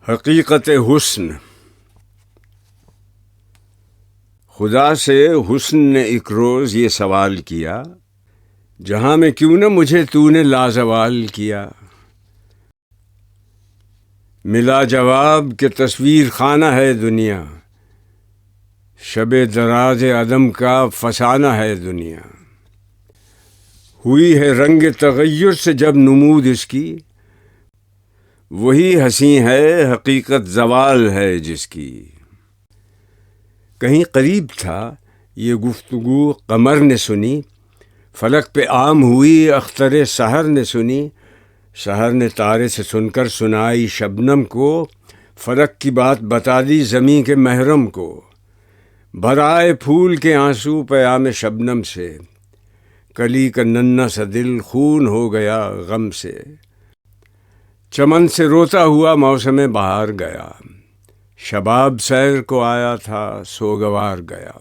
حقیقت حسن. خدا سے حسن نے ایک روز یہ سوال کیا، جہاں میں کیوں نہ مجھے تو نے لازوال کیا. ملا جواب کہ تصویر خانہ ہے دنیا، شب دراز عدم کا فسانہ ہے دنیا. ہوئی ہے رنگ تغیر سے جب نمود اس کی، وہی ہنسی ہے حقیقت زوال ہے جس کی. کہیں قریب تھا یہ گفتگو قمر نے سنی، فلک پہ عام ہوئی اختر سحر نے سنی. سحر نے تارے سے سن کر سنائی شبنم کو، فلک کی بات بتا دی زمیں کے محرم کو. بھرائے پھول کے آنسو پیام شبنم سے، کلی کا ننھا سا دل خون ہو گیا غم سے. چمن سے روتا ہوا موسم بہار گیا، شباب سیر کو آیا تھا سوگوار گیا.